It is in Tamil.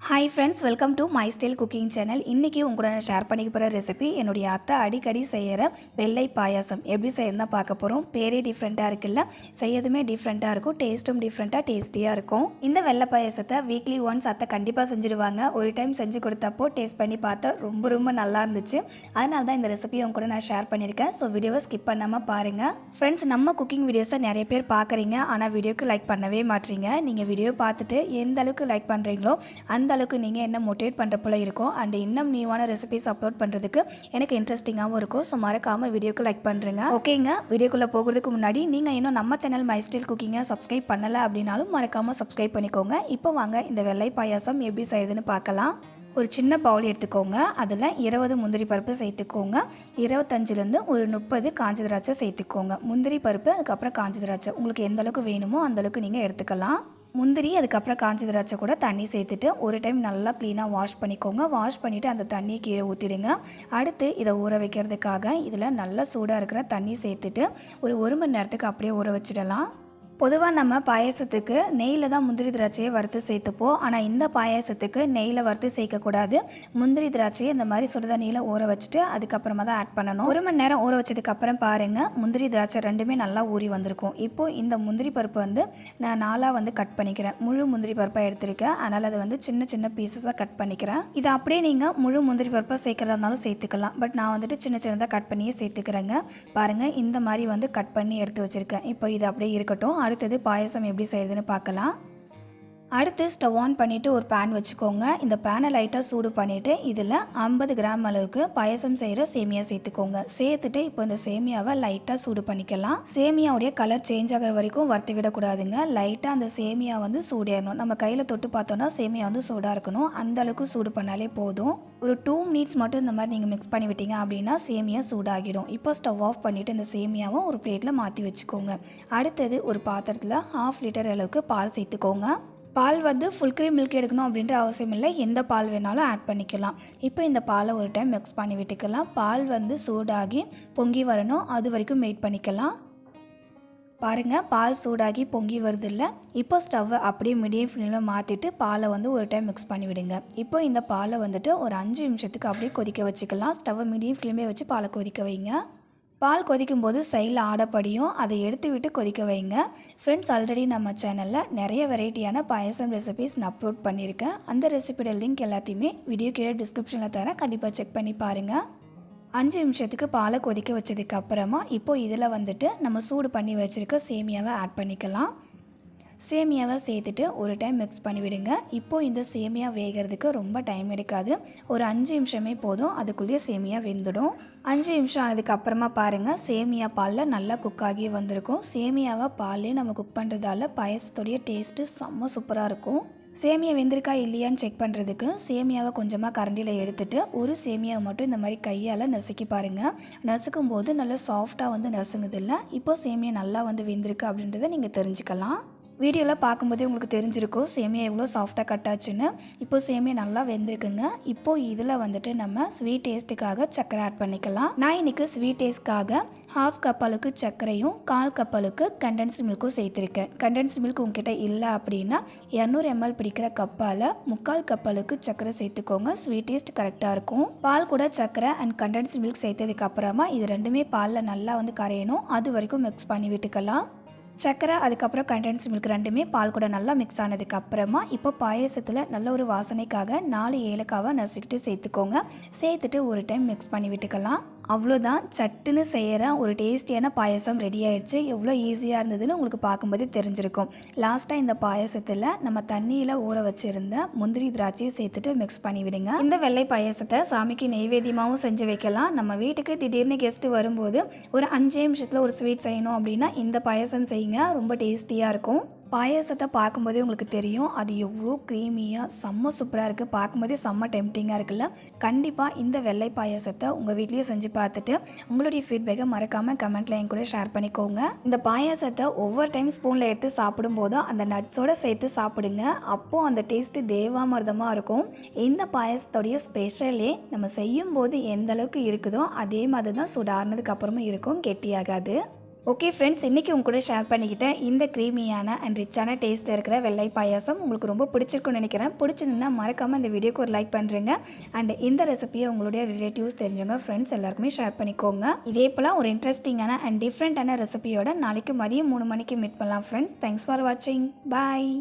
Hi friends, welcome to my style cooking channel. இன்னைக்கு உங்க கூட நான் ஷேர் பண்ணிக்க போற ரெசிபி என்னுடைய அத்தை அடிக்கடி செய்யற வெள்ளை பாயாசம். எப்படி செய்யறதுன்னு பார்க்க போறோம். பேரே டிஃபரண்டா இருக்குல்ல. செய்யதுமே டிஃபரண்டா இருக்கும். டேஸ்டும் டிஃபரண்டா டேஸ்டியா இருக்கும். இந்த வெள்ளை பாயாசத்தை வீக்லி ஒன்ஸ் அத்தை கண்டிப்பா செஞ்சிடுவாங்க. ஒரு டைம் செஞ்சு கொடுத்தப்போ டேஸ்ட் பண்ணி பார்த்தா ரொம்ப நல்லா இருந்துச்சு. அதனால தான் இந்த ரெசிபி உங்க கூட நான் ஷேர் பண்ணிருக்கேன். சோ வீடியோவை ஸ்கிப் பண்ணாம பாருங்க. फ्रेंड्स நம்ம குக்கிங் வீடியோஸை நிறைய பேர் பார்க்கறீங்க. ஆனா வீடியோக்கு லைக் பண்ணவே மாட்டீங்க. நீங்க வீடியோ பார்த்துட்டு எந்த அளவுக்கு லைக் பண்றீங்களோ அந்த அளவுக்கு நீங்க என்ன மோட்டிவேட் பண்ற போல இருக்கும் and இன்னும் நியூவான ரெசிபீஸ் அப்லோட் பண்றதுக்கு எனக்கு இன்ட்ரெஸ்டிங்காவும் இருக்கும். சோ மறக்காம வீடியோக்கு லைக் பண்றீங்க. ஓகேங்க, வீடியோக்குள்ள போகிறதுக்கு முன்னாடி நீங்க இன்னும் நம்ம சேனல் மை ஸ்டைல் குக்கிங்கை சப்ஸ்கிரைப் பண்ணல அப்படினாலும் மறக்காம சப்ஸ்கிரைப் பண்ணிக்கோங்க. இப்போ வாங்க இந்த வெள்ளை பாயாசம் எப்படி செய்யறதுன்னு பார்க்கலாம். ஒரு சின்ன பவுல் எடுத்துக்கோங்க. அதில் 20 முந்திரி பருப்பு சேர்த்துக்கோங்க. 25லேருந்து ஒரு 30 காஞ்ச திராட்சை சேர்த்துக்கோங்க. முந்திரி பருப்பு அதுக்கப்புறம் காஞ்ச திராட்சை உங்களுக்கு எந்த அளவுக்கு வேணுமோ அந்த அளவுக்கு நீங்கள் எடுத்துக்கலாம். முந்திரி அதுக்கப்புறம் காஞ்ச திராட்சை கூட தண்ணி சேர்த்துட்டு ஒரு டைம் நல்லா க்ளீனாக வாஷ் பண்ணிக்கோங்க. வாஷ் பண்ணிவிட்டு அந்த தண்ணியை கீழே ஊற்றிடுங்க. அடுத்து இதை ஊற வைக்கிறதுக்காக இதில் நல்லா சூடாக இருக்கிற தண்ணி சேர்த்துட்டு ஒரு மணி நேரத்துக்கு அப்படியே ஊற வச்சிடலாம். பொதுவாக நம்ம பாயாசத்துக்கு நெய்யில் தான் முந்திரி திராட்சையை வறுத்து சேர்த்துப்போம். ஆனால் இந்த பாயாசத்துக்கு நெய்யில் வறுத்து சேர்க்கக்கூடாது. முந்திரி திராட்சையை இந்த மாதிரி சுடுதண்ணியில் ஊற வச்சுட்டு அதுக்கப்புறமா தான் ஆட் பண்ணணும். ஒரு மணி நேரம் ஊற வச்சதுக்கப்புறம் பாருங்கள், முந்திரி திராட்சை ரெண்டுமே நல்லா ஊறி வந்திருக்கும். இப்போது இந்த முந்திரி பருப்பு நான் 4 கட் பண்ணிக்கிறேன். முழு முந்திரி பருப்பாக எடுத்திருக்கேன். அதனால் அதை சின்ன பீசஸாக கட் பண்ணிக்கிறேன். இதை அப்படியே நீங்கள் முழு முந்திரி பருப்பாக சேர்க்குறதா இருந்தாலும் சேர்த்துக்கலாம். பட் நான் சின்னதாக கட் பண்ணியே சேர்த்துக்கிறேங்க. பாருங்கள், இந்த மாதிரி கட் பண்ணி எடுத்து வச்சுருக்கேன். இப்போ இது அப்படியே இருக்கட்டும். அடுத்தது பாயாசம் எப்படி செய்யறதுன்னு பார்க்கலாம். அடுத்து ஸ்டவ் ஆன் பண்ணிவிட்டு ஒரு பேன் வச்சுக்கோங்க. இந்த பேனை லைட்டாக சூடு பண்ணிவிட்டு இதில் 50 கிராம் அளவுக்கு பாயசம் செய்கிற சேமியா சேர்த்துக்கோங்க. சேர்த்துட்டு இப்போ இந்த சேமியாவை லைட்டாக சூடு பண்ணிக்கலாம். சேமியாவுடைய கலர் சேஞ்ச் ஆகிற வரைக்கும் வறுத்து விடக்கூடாதுங்க. லைட்டாக அந்த சேமியா சூடேறணும். நம்ம கையில் தொட்டு பார்த்தோன்னா சேமியா சூடாக இருக்கணும். அந்த அளவுக்கு சூடு பண்ணாலே போதும். ஒரு 2 மினிட்ஸ் மட்டும் இந்த மாதிரி நீங்கள் மிக்ஸ் பண்ணி விட்டீங்க அப்படின்னா சேமியா சூடாகிடும். இப்போ ஸ்டவ் ஆஃப் பண்ணிவிட்டு இந்த சேமியாவை ஒரு பிளேட்டில் மாற்றி வச்சுக்கோங்க. அடுத்தது ஒரு பாத்திரத்தில் 1/2 லிட்டர் அளவுக்கு பால் சேர்த்துக்கோங்க. பால் ஃபுல் க்ரீம் மில்க் எடுக்கணும் அப்படின்ற அவசியம் இல்லை. எந்த பால் வேணாலும் ஆட் பண்ணிக்கலாம். இப்போ இந்த பாலை ஒரு டைம் மிக்ஸ் பண்ணி விட்டுக்கலாம். பால் சூடாகி பொங்கி வரணும். அது வரைக்கும் வெயிட் பண்ணிக்கலாம். பாருங்கள், பால் சூடாகி பொங்கி வருது இல்லை. இப்போ ஸ்டவ்வை அப்படியே மீடியம் ஃப்ளேமில் மாற்றிட்டு பாலை ஒரு டைம் மிக்ஸ் பண்ணி விடுங்க. இப்போ இந்த பாலை ஒரு 5 நிமிஷத்துக்கு அப்படியே கொதிக்க வச்சுக்கலாம். ஸ்டவ்வை மீடியம் ஃப்ளேம்லேயே வச்சு பாலை கொதிக்க வைங்க. பால் கொதிக்கும் போது சைடில் ஆடப்படியும் அதை எடுத்து விட்டு கொதிக்க வைங்க. ஃப்ரெண்ட்ஸ், ஆல்ரெடி நம்ம சேனலில் நிறைய வெரைட்டியான பாயசம் ரெசிபிஸ் நான் அப்லோட் பண்ணியிருக்கேன். அந்த ரெசிபியோட லிங்க் எல்லாத்தையுமே வீடியோ கீழே டிஸ்கிரிப்ஷனில் தரேன். கண்டிப்பாக செக் பண்ணி பாருங்கள். 5 நிமிஷத்துக்கு பாலை கொதிக்க வச்சதுக்கு அப்புறமா இப்போது இதில் நம்ம சூடு பண்ணி வச்சுருக்க சேமியாவை ஆட் பண்ணிக்கலாம். சேமியாவை சேர்த்துட்டு ஒரு டைம் மிக்ஸ் பண்ணி விடுங்க. இப்போது இந்த சேமியா வேகிறதுக்கு ரொம்ப டைம் எடுக்காது. ஒரு 5 நிமிஷமே போதும். அதுக்குள்ளேயே சேமியா வெந்துடும். 5 நிமிஷம் ஆனதுக்கு அப்புறமா பாருங்கள், சேமியா பாலில் நல்லா குக் ஆகி வந்திருக்கும். சேமியாவை பால்லே நம்ம குக் பண்ணுறதால பாயசத்துடைய டேஸ்ட்டு செம்ம சூப்பராக இருக்கும். சேமியா வெந்திருக்கா இல்லையான்னு செக் பண்ணுறதுக்கு சேமியாவை கொஞ்சமாக கரண்டியில் எடுத்துகிட்டு ஒரு சேமியாவை மட்டும் இந்த மாதிரி கையால் நசுக்கி பாருங்கள். நசுக்கும் போது நல்லா சாஃப்டாக நசுங்குது இல்லை. இப்போ சேமியா நல்லா வெந்திருக்கு அப்படின்றத நீங்கள் தெரிஞ்சுக்கலாம். வீடியோவில் பார்க்கும்போதே உங்களுக்கு தெரிஞ்சிருக்கும் சேமியா எவ்வளோ சாஃப்டாக கட்டாச்சுன்னு. இப்போது சேமியா நல்லா வெந்திருக்குங்க. இப்போது இதில் நம்ம ஸ்வீட் டேஸ்ட்டுக்காக சர்க்கரை ஆட் பண்ணிக்கலாம். நான் இன்றைக்கி ஸ்வீட் டேஸ்ட்காக 1/2 கப் அளவுக்கு சர்க்கரையும் 1/4 கப் அளவுக்கு கண்டென்ஸ்டு மில்க்கும் சேர்த்துருக்கேன். கண்டென்ஸ்டு மில்க் உங்ககிட்ட இல்லை அப்படின்னா 200 ml பிடிக்கிற கப்பால் 3/4 கப் அளவுக்கு சர்க்கரை சேர்த்துக்கோங்க. ஸ்வீட் டேஸ்ட் கரெக்டாக இருக்கும். பால் கூட சர்க்கரை அண்ட் கண்டென்ஸ்டு மில்க் சேர்த்ததுக்கு அப்புறமா இது ரெண்டுமே பாலில் நல்லா கரையணும். அது வரைக்கும் மிக்ஸ் பண்ணி விட்டுக்கலாம். சர்க்கரை அதுக்கப்புறம் கண்டென்ஸ்டு மில்க் ரெண்டுமே பால் கூட நல்லா மிக்ஸ் ஆனதுக்கு அப்புறமா இப்போ பாயசத்தில் நல்ல ஒரு வாசனைக்காக 4 ஏலக்காவை நசுக்கிட்டு சேர்த்துக்கோங்க. சேர்த்துட்டு ஒரு டைம் மிக்ஸ் பண்ணி விட்டுக்கலாம். அவ்வளோதான், சட்டுன்னு செய்கிற ஒரு டேஸ்டியான பாயசம் ரெடி ஆயிடுச்சு. எவ்வளோ ஈஸியாக இருந்ததுன்னு உங்களுக்கு பார்க்கும்போது தெரிஞ்சிருக்கும். லாஸ்ட்டாக இந்த பாயசத்தில் நம்ம தண்ணியில் ஊற வச்சுருந்த முந்திரி திராட்சையை சேர்த்துட்டு மிக்ஸ் பண்ணி விடுங்க. இந்த வெள்ளை பாயசத்தை சாமிக்கு நெய்வேத்தியமாகவும் செஞ்சு வைக்கலாம். நம்ம வீட்டுக்கு திடீர்னு கெஸ்ட்டு வரும்போது ஒரு 5 நிமிஷத்தில் ஒரு ஸ்வீட் செய்யணும் அப்படின்னா இந்த பாயசம் செய்யுங்க. ரொம்ப டேஸ்டியாக இருக்கும். பாயசத்தை பார்க்கும்போதே உங்களுக்கு தெரியும் அது எவ்வளோ க்ரீமியாக செம்ம சூப்பராக இருக்குது. பார்க்கும்போதே செம்ம டெம்டிங்காக இருக்குல்ல. கண்டிப்பாக இந்த வெள்ளை பாயசத்தை உங்கள் வீட்லேயே செஞ்சு பார்த்துட்டு உங்களுடைய ஃபீட்பேக்கை மறக்காமல் கமெண்ட்டில் என் கூட ஷேர் பண்ணிக்கோங்க. இந்த பாயசத்தை ஒவ்வொரு டைம் ஸ்பூனில் எடுத்து சாப்பிடும்போதும் அந்த நட்ஸோடு சேர்த்து சாப்பிடுங்க. அப்போது அந்த டேஸ்ட்டு தேவாமிர்தமாக இருக்கும். இந்த பாயசத்தோடைய ஸ்பெஷலே நம்ம செய்யும் போது எந்த அளவுக்கு இருக்குதோ அதே மாதிரி தான் சுடாறினதுக்கு அப்புறமும் இருக்கும், கெட்டியாகாது. ஓகே ஃப்ரெண்ட்ஸ், இன்றைக்கி உங்க கூட ஷேர் பண்ணிக்கிட்டேன் இந்த க்ரீமியான அண்ட் ரிச்சான டேஸ்ட்டில் இருக்கிற வெள்ளை பாயாசம் உங்களுக்கு ரொம்ப பிடிச்சிருக்குன்னு நினைக்கிறேன். பிடிச்சிருந்தா மறக்காமல் இந்த வீடியோக்கு ஒரு லைக் பண்ணுறேங்க. அண்ட் இந்த ரெசிபியை உங்களுடைய ரிலேட்டிவ்ஸ் தெரிஞ்சவங்க ஃப்ரெண்ட்ஸ் எல்லாருக்குமே ஷேர் பண்ணிக்கோங்க. இதே போல் ஒரு இன்ட்ரெஸ்டிங்கான அண்ட் டிஃப்ரெண்ட்டான ரெசிபியோட நாளைக்கு மதியம் 3 மணிக்கு மீட் பண்ணலாம் ஃப்ரெண்ட்ஸ். தேங்க்ஸ் ஃபார் வாட்சிங். பாய்.